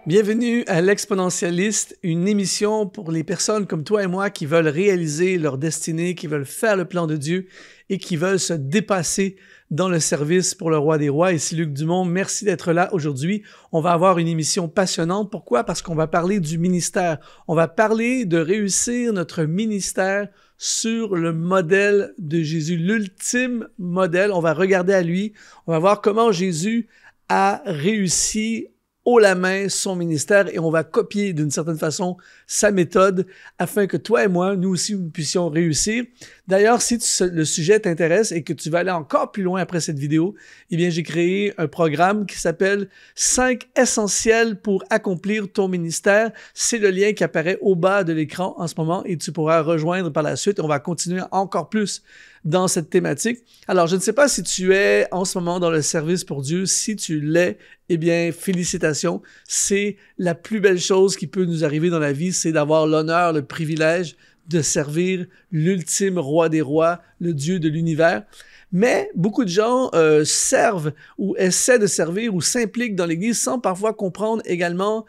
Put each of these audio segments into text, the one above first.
Bienvenue à l'Exponentialiste, une émission pour les personnes comme toi et moi qui veulent réaliser leur destinée, qui veulent faire le plan de Dieu et qui veulent se dépasser dans le service pour le Roi des Rois. Ici Luc Dumont, merci d'être là aujourd'hui. On va avoir une émission passionnante. Pourquoi? Parce qu'on va parler du ministère. On va parler de réussir notre ministère sur le modèle de Jésus, l'ultime modèle. On va regarder à lui, on va voir comment Jésus a réussi haut la main son ministère et on va copier d'une certaine façon sa méthode afin que toi et moi, nous aussi, nous puissions réussir. D'ailleurs, si le sujet t'intéresse et que tu vas aller encore plus loin après cette vidéo, eh bien, j'ai créé un programme qui s'appelle 5 essentiels pour accomplir ton ministère. C'est le lien qui apparaît au bas de l'écran en ce moment et tu pourras rejoindre par la suite. On va continuer encore plus dans cette thématique. Alors, je ne sais pas si tu es en ce moment dans le service pour Dieu. Si tu l'es, eh bien, félicitations. C'est la plus belle chose qui peut nous arriver dans la vie, c'est d'avoir l'honneur, le privilège de servir l'ultime roi des rois, le Dieu de l'univers. Mais beaucoup de gens servent ou essaient de servir ou s'impliquent dans l'Église sans parfois comprendre également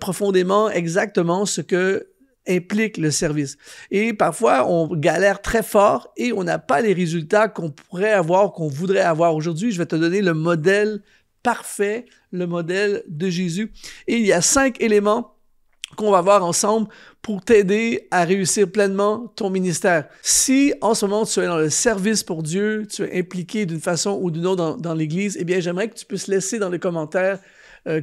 profondément exactement ce que implique le service. Et parfois, on galère très fort et on n'a pas les résultats qu'on pourrait avoir, qu'on voudrait avoir. Aujourd'hui, je vais te donner le modèle parfait, le modèle de Jésus. Et il y a 5 éléments qu'on va voir ensemble pour t'aider à réussir pleinement ton ministère. Si en ce moment tu es dans le service pour Dieu, tu es impliqué d'une façon ou d'une autre dans l'Église, eh bien j'aimerais que tu puisses laisser dans les commentaires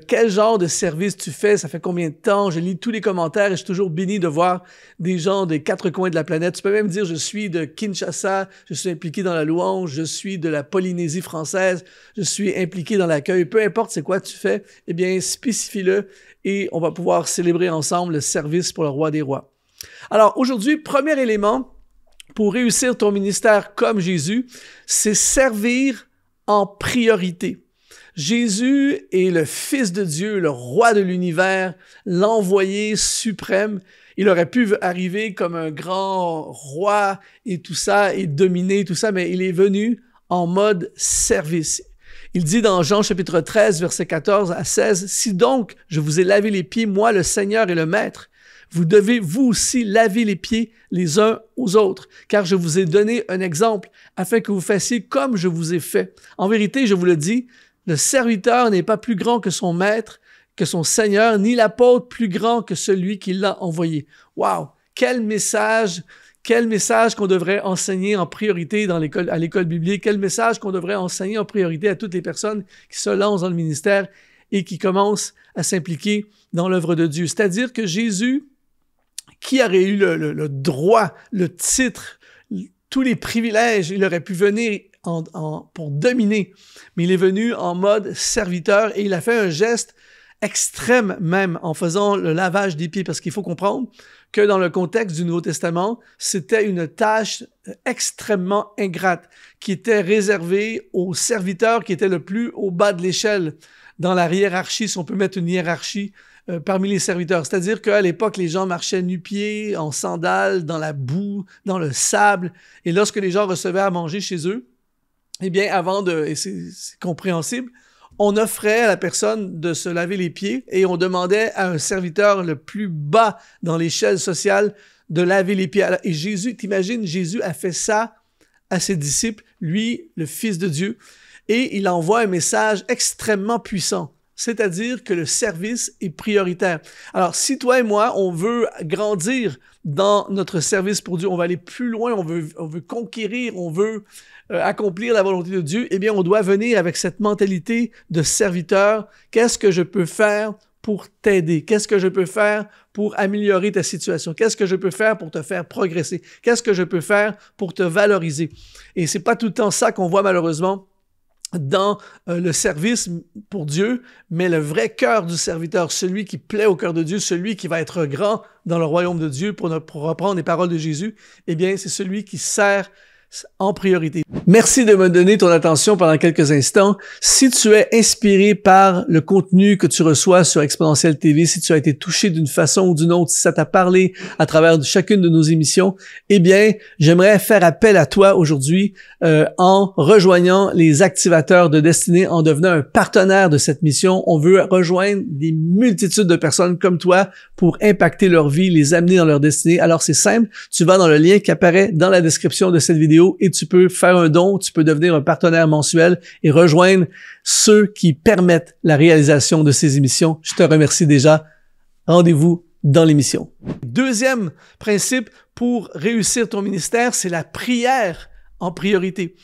quel genre de service tu fais, ça fait combien de temps, je lis tous les commentaires et je suis toujours béni de voir des gens des 4 coins de la planète. Tu peux même dire, je suis de Kinshasa, je suis impliqué dans la louange, je suis de la Polynésie française, je suis impliqué dans l'accueil, peu importe c'est quoi tu fais, eh bien spécifie-le et on va pouvoir célébrer ensemble le service pour le Roi des Rois. Alors aujourd'hui, premier élément pour réussir ton ministère comme Jésus, c'est servir en priorité. Jésus est le Fils de Dieu, le Roi de l'univers, l'envoyé suprême. Il aurait pu arriver comme un grand roi et tout ça, et dominer tout ça, mais il est venu en mode service. Il dit dans Jean chapitre 13, versets 14 à 16, « Si donc je vous ai lavé les pieds, moi le Seigneur et le Maître, vous devez vous aussi laver les pieds les uns aux autres, car je vous ai donné un exemple, afin que vous fassiez comme je vous ai fait. En vérité, je vous le dis, le serviteur n'est pas plus grand que son maître, que son Seigneur, ni l'apôtre plus grand que celui qui l'a envoyé. » Wow! Quel message qu'on devrait enseigner en priorité à l'école biblique, quel message qu'on devrait enseigner en priorité à toutes les personnes qui se lancent dans le ministère et qui commencent à s'impliquer dans l'œuvre de Dieu. C'est-à-dire que Jésus, qui aurait eu le droit, le titre, tous les privilèges, il aurait pu venir pour dominer, mais il est venu en mode serviteur et il a fait un geste extrême même en faisant le lavage des pieds, parce qu'il faut comprendre que dans le contexte du Nouveau Testament, c'était une tâche extrêmement ingrate qui était réservée aux serviteurs qui étaient le plus au bas de l'échelle dans la hiérarchie, si on peut mettre une hiérarchie parmi les serviteurs. C'est-à-dire qu'à l'époque, les gens marchaient nu-pieds, en sandales, dans la boue, dans le sable, et lorsque les gens recevaient à manger chez eux, eh bien, et c'est compréhensible, on offrait à la personne de se laver les pieds et on demandait à un serviteur le plus bas dans l'échelle sociale de laver les pieds. Et Jésus, t'imagines, Jésus a fait ça à ses disciples, lui, le Fils de Dieu, et il envoie un message extrêmement puissant, c'est-à-dire que le service est prioritaire. Alors, si toi et moi, on veut grandir dans notre service pour Dieu, on va aller plus loin, on veut conquérir, on veut accomplir la volonté de Dieu, eh bien, on doit venir avec cette mentalité de serviteur. Qu'est-ce que je peux faire pour t'aider? Qu'est-ce que je peux faire pour améliorer ta situation? Qu'est-ce que je peux faire pour te faire progresser? Qu'est-ce que je peux faire pour te valoriser? Et c'est pas tout le temps ça qu'on voit malheureusement dans le service pour Dieu, mais le vrai cœur du serviteur, celui qui plaît au cœur de Dieu, celui qui va être grand dans le royaume de Dieu, pour reprendre les paroles de Jésus, eh bien, c'est celui qui sert en priorité. Merci de me donner ton attention pendant quelques instants. Si tu es inspiré par le contenu que tu reçois sur Exponentiel TV, si tu as été touché d'une façon ou d'une autre, si ça t'a parlé à travers chacune de nos émissions, eh bien, j'aimerais faire appel à toi aujourd'hui en rejoignant les activateurs de destinée, en devenant un partenaire de cette mission. On veut rejoindre des multitudes de personnes comme toi pour impacter leur vie, les amener dans leur destinée. Alors, c'est simple. Tu vas dans le lien qui apparaît dans la description de cette vidéo et tu peux faire un don, tu peux devenir un partenaire mensuel et rejoindre ceux qui permettent la réalisation de ces émissions. Je te remercie déjà. Rendez-vous dans l'émission. Deuxième principe pour réussir ton ministère, c'est la prière en priorité.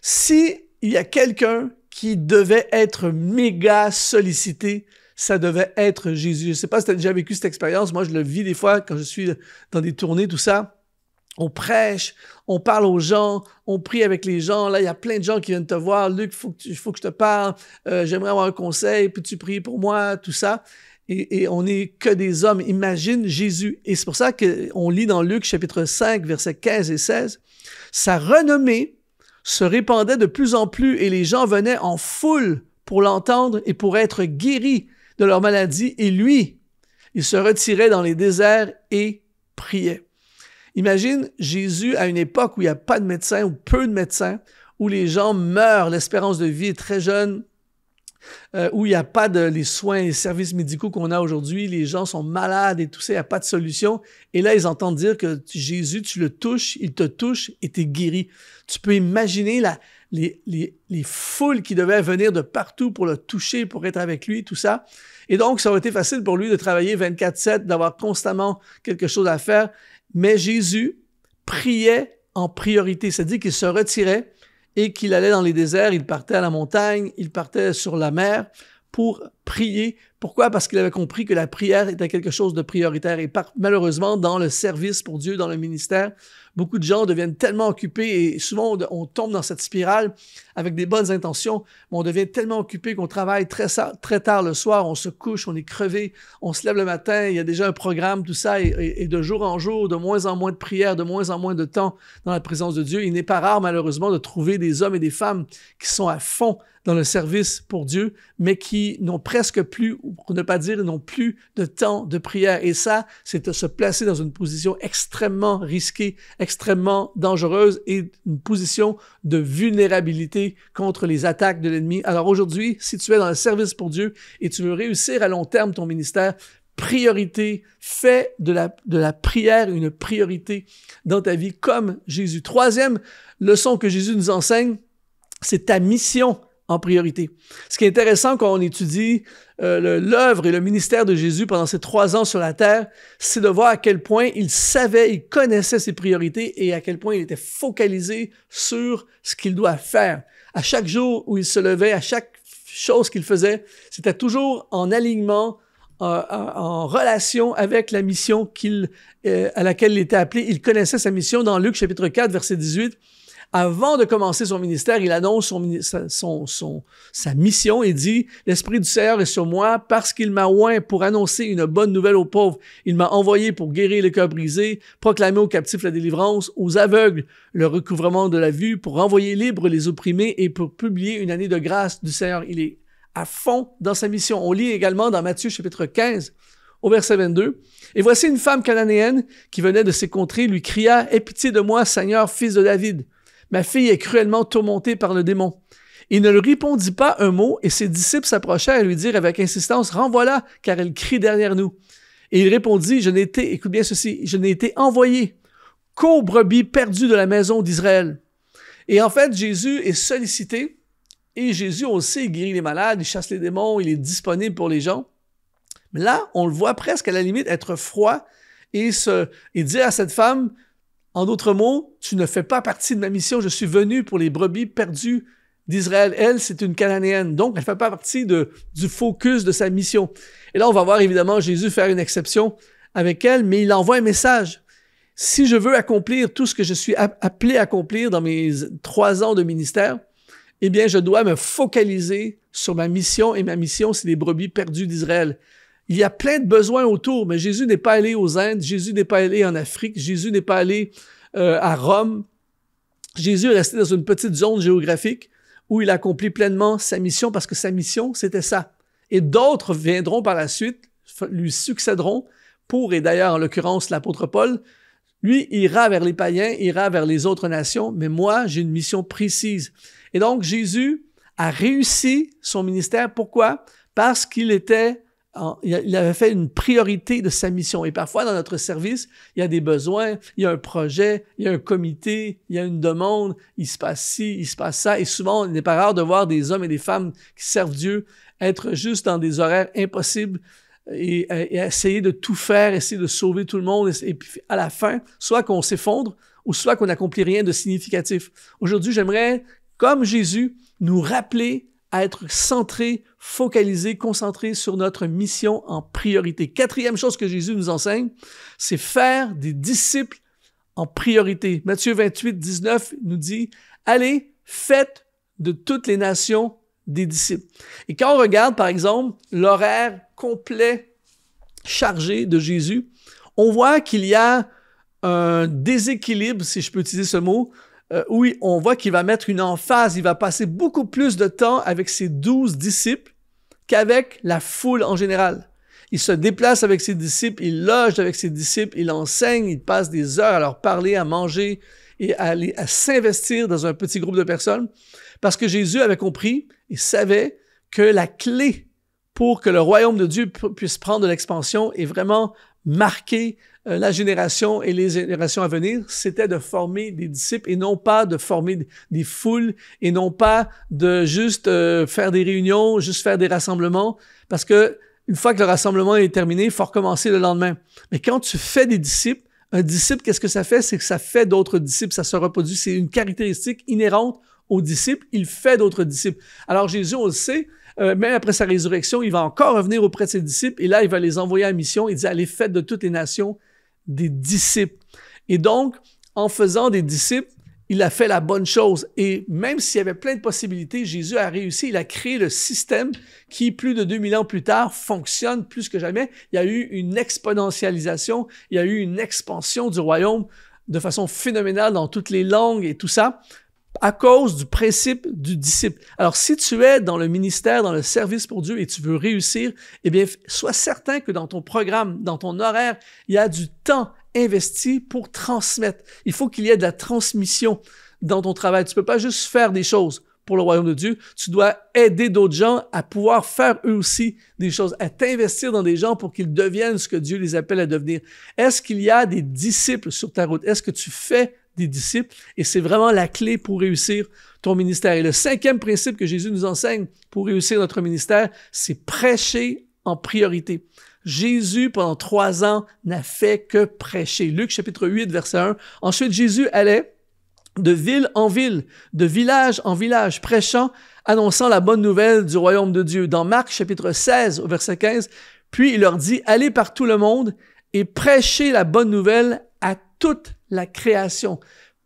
Si il y a quelqu'un qui devait être méga sollicité, ça devait être Jésus. Je ne sais pas si tu as déjà vécu cette expérience. Moi, je le vis des fois quand je suis dans des tournées, tout ça. On prêche, on parle aux gens, on prie avec les gens. Là, il y a plein de gens qui viennent te voir. Luc, il faut que je te parle. J'aimerais avoir un conseil. Peux-tu prier pour moi? Tout ça. Et on n'est que des hommes. Imagine Jésus. Et c'est pour ça qu'on lit dans Luc chapitre 5, versets 15 et 16. Sa renommée se répandait de plus en plus et les gens venaient en foule pour l'entendre et pour être guéris de leur maladie. Et lui, il se retirait dans les déserts et priait. Imagine Jésus à une époque où il n'y a pas de médecins ou peu de médecins, où les gens meurent, l'espérance de vie est très jeune, où il n'y a pas les soins et les services médicaux qu'on a aujourd'hui, les gens sont malades et tout ça, il n'y a pas de solution. Et là, ils entendent dire que Jésus, tu le touches, il te touche et tu es guéri. Tu peux imaginer les foules qui devaient venir de partout pour le toucher, pour être avec lui, tout ça. Et donc, ça aurait été facile pour lui de travailler 24/7, d'avoir constamment quelque chose à faire. Mais Jésus priait en priorité, c'est-à-dire qu'il se retirait et qu'il allait dans les déserts, il partait à la montagne, il partait sur la mer pour prier. Pourquoi? Parce qu'il avait compris que la prière était quelque chose de prioritaire. Et malheureusement, dans le service pour Dieu, dans le ministère, beaucoup de gens deviennent tellement occupés et souvent on tombe dans cette spirale avec des bonnes intentions, mais on devient tellement occupé qu'on travaille très tard le soir, on se couche, on est crevé, on se lève le matin, il y a déjà un programme, tout ça, et de jour en jour, de moins en moins de prières, de moins en moins de temps dans la présence de Dieu. Il n'est pas rare, malheureusement, de trouver des hommes et des femmes qui sont à fond dans le service pour Dieu, mais qui n'ont presque plus, pour ne pas dire, n'ont plus de temps de prière. Et ça, c'est de se placer dans une position extrêmement risquée, extrêmement dangereuse et une position de vulnérabilité contre les attaques de l'ennemi. Alors aujourd'hui, si tu es dans le service pour Dieu et tu veux réussir à long terme ton ministère, priorité, fais de la prière une priorité dans ta vie comme Jésus. Troisième leçon que Jésus nous enseigne, c'est ta mission en priorité. Ce qui est intéressant quand on étudie l'œuvre et le ministère de Jésus pendant ces 3 ans sur la terre, c'est de voir à quel point il savait, il connaissait ses priorités et à quel point il était focalisé sur ce qu'il doit faire. À chaque jour où il se levait, à chaque chose qu'il faisait, c'était toujours en alignement, en relation avec la mission à laquelle il était appelé. Il connaissait sa mission dans Luc chapitre 4, verset 18. Avant de commencer son ministère, il annonce sa mission et dit « L'Esprit du Seigneur est sur moi parce qu'il m'a oint pour annoncer une bonne nouvelle aux pauvres. Il m'a envoyé pour guérir les cœurs brisés, proclamer aux captifs la délivrance, aux aveugles le recouvrement de la vue, pour renvoyer libres les opprimés et pour publier une année de grâce du Seigneur. » Il est à fond dans sa mission. On lit également dans Matthieu chapitre 15, au verset 22. « Et voici une femme cananéenne qui venait de ces contrées, lui cria « Aie pitié de moi, Seigneur, fils de David. Ma fille est cruellement tourmentée par le démon. » Il ne lui répondit pas un mot et ses disciples s'approchèrent et lui dirent avec insistance « Renvoie-la, car elle crie derrière nous. » Et il répondit « écoute bien ceci, je n'ai été envoyé qu'aux brebis perdues de la maison d'Israël. » Et en fait, Jésus est sollicité et Jésus, on le sait, il guérit les malades, il chasse les démons, il est disponible pour les gens. Mais là, on le voit presque à la limite être froid et dire à cette femme, en d'autres mots, tu ne fais pas partie de ma mission, je suis venu pour les brebis perdues d'Israël. Elle, c'est une Cananéenne, donc elle ne fait pas partie du focus de sa mission. Et là, on va voir évidemment Jésus faire une exception avec elle, mais il envoie un message. Si je veux accomplir tout ce que je suis appelé à accomplir dans mes 3 ans de ministère, eh bien, je dois me focaliser sur ma mission, et ma mission, c'est les brebis perdues d'Israël. Il y a plein de besoins autour, mais Jésus n'est pas allé aux Indes, Jésus n'est pas allé en Afrique, Jésus n'est pas allé à Rome, Jésus est resté dans une petite zone géographique où il accomplit pleinement sa mission parce que sa mission, c'était ça. Et d'autres viendront par la suite, lui succéderont pour, et d'ailleurs en l'occurrence l'apôtre Paul, lui ira vers les païens, ira vers les autres nations, mais moi j'ai une mission précise. Et donc Jésus a réussi son ministère. Pourquoi? Parce qu'il avait fait une priorité de sa mission. Et parfois, dans notre service, il y a des besoins, il y a un projet, il y a un comité, il y a une demande, il se passe ci, il se passe ça. Et souvent, il n'est pas rare de voir des hommes et des femmes qui servent Dieu être juste dans des horaires impossibles et essayer de tout faire, essayer de sauver tout le monde. Et puis, à la fin, soit qu'on s'effondre ou soit qu'on n'accomplit rien de significatif. Aujourd'hui, j'aimerais, comme Jésus, nous rappeler à être centré, focalisé, concentré sur notre mission en priorité. Quatrième chose que Jésus nous enseigne, c'est faire des disciples en priorité. Matthieu 28, 19 nous dit « Allez, faites de toutes les nations des disciples. » Et quand on regarde, par exemple, l'horaire complet, chargé de Jésus, on voit qu'il y a un déséquilibre, si je peux utiliser ce mot, où on voit qu'il va mettre une emphase, il va passer beaucoup plus de temps avec ses 12 disciples qu'avec la foule en général. Il se déplace avec ses disciples, il loge avec ses disciples, il enseigne, il passe des heures à leur parler, à manger et à s'investir dans un petit groupe de personnes parce que Jésus avait compris et savait que la clé pour que le royaume de Dieu puisse prendre de l'expansion et vraiment marquer la génération et les générations à venir, c'était de former des disciples et non pas de former des foules et non pas de juste faire des réunions, juste faire des rassemblements, parce que une fois que le rassemblement est terminé, il faut recommencer le lendemain. Mais quand tu fais des disciples, un disciple, qu'est-ce que ça fait? C'est que ça fait d'autres disciples, ça se reproduit. C'est une caractéristique inhérente aux disciples, il fait d'autres disciples. Alors Jésus, on le sait, même après sa résurrection, il va encore revenir auprès de ses disciples et là, il va les envoyer à mission. Il dit, allez, faites de toutes les nations des disciples. Et donc, en faisant des disciples, il a fait la bonne chose. Et même s'il y avait plein de possibilités, Jésus a réussi. Il a créé le système qui, plus de 2000 ans plus tard, fonctionne plus que jamais. Il y a eu une exponentialisation, il y a eu une expansion du royaume de façon phénoménale dans toutes les langues et tout ça, à cause du principe du disciple. Alors, si tu es dans le ministère, dans le service pour Dieu et tu veux réussir, eh bien, sois certain que dans ton programme, dans ton horaire, il y a du temps investi pour transmettre. Il faut qu'il y ait de la transmission dans ton travail. Tu peux pas juste faire des choses pour le royaume de Dieu. Tu dois aider d'autres gens à pouvoir faire eux aussi des choses, à t'investir dans des gens pour qu'ils deviennent ce que Dieu les appelle à devenir. Est-ce qu'il y a des disciples sur ta route? Est-ce que tu fais des disciples? Et c'est vraiment la clé pour réussir ton ministère. Et le cinquième principe que Jésus nous enseigne pour réussir notre ministère, c'est prêcher en priorité. Jésus, pendant 3 ans, n'a fait que prêcher. Luc chapitre 8, verset 1. Ensuite, Jésus allait de ville en ville, de village en village, prêchant, annonçant la bonne nouvelle du royaume de Dieu. Dans Marc chapitre 16, au verset 15, puis il leur dit, allez par tout le monde et prêchez la bonne nouvelle à toute la création.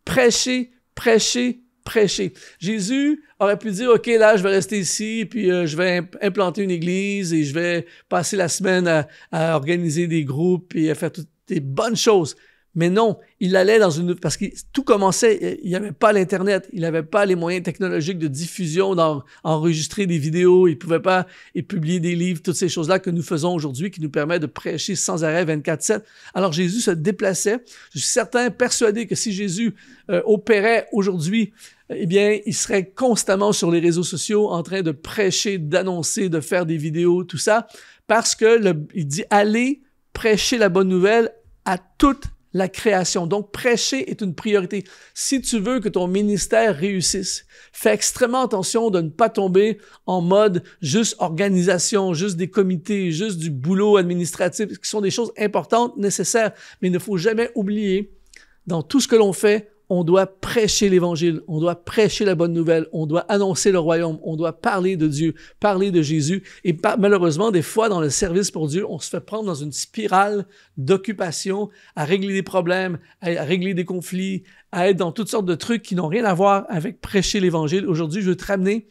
Prêcher, prêcher, prêcher. Jésus aurait pu dire, OK, là, je vais rester ici, puis je vais implanter une église et je vais passer la semaine à organiser des groupes et à faire toutes des bonnes choses. Mais non, il allait dans une... Parce que tout commençait, il n'y avait pas l'Internet, il n'avait pas les moyens technologiques de diffusion, d'enregistrer des vidéos, il ne pouvait pas publier des livres, toutes ces choses-là que nous faisons aujourd'hui qui nous permettent de prêcher sans arrêt 24/7. Alors Jésus se déplaçait. Je suis certain, persuadé que si Jésus opérait aujourd'hui, eh bien, il serait constamment sur les réseaux sociaux en train de prêcher, d'annoncer, de faire des vidéos, tout ça, parce que il dit « Allez prêcher la bonne nouvelle à toute la création. » Donc, prêcher est une priorité. Si tu veux que ton ministère réussisse, fais extrêmement attention de ne pas tomber en mode juste organisation, juste des comités, juste du boulot administratif, qui sont des choses importantes, nécessaires, mais il ne faut jamais oublier, dans tout ce que l'on fait, on doit prêcher l'Évangile, on doit prêcher la bonne nouvelle, on doit annoncer le royaume, on doit parler de Dieu, parler de Jésus. Et malheureusement, des fois, dans le service pour Dieu, on se fait prendre dans une spirale d'occupation, à régler des problèmes, à régler des conflits, à être dans toutes sortes de trucs qui n'ont rien à voir avec prêcher l'Évangile. Aujourd'hui, je veux te ramener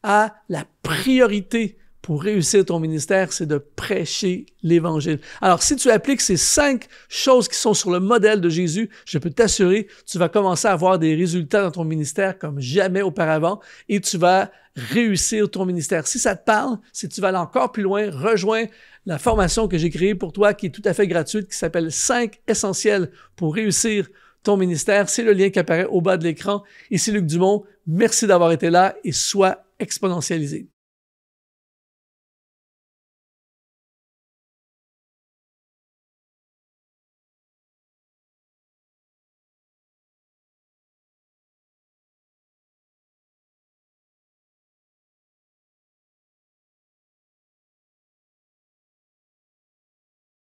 à la priorité pour réussir ton ministère, c'est de prêcher l'Évangile. Alors, si tu appliques ces 5 choses qui sont sur le modèle de Jésus, je peux t'assurer, tu vas commencer à avoir des résultats dans ton ministère comme jamais auparavant et tu vas réussir ton ministère. Si ça te parle, si tu vas aller encore plus loin, rejoins la formation que j'ai créée pour toi qui est tout à fait gratuite, qui s'appelle 5 essentiels pour réussir ton ministère. C'est le lien qui apparaît au bas de l'écran. Ici Luc Dumont. Merci d'avoir été là et sois exponentialisé.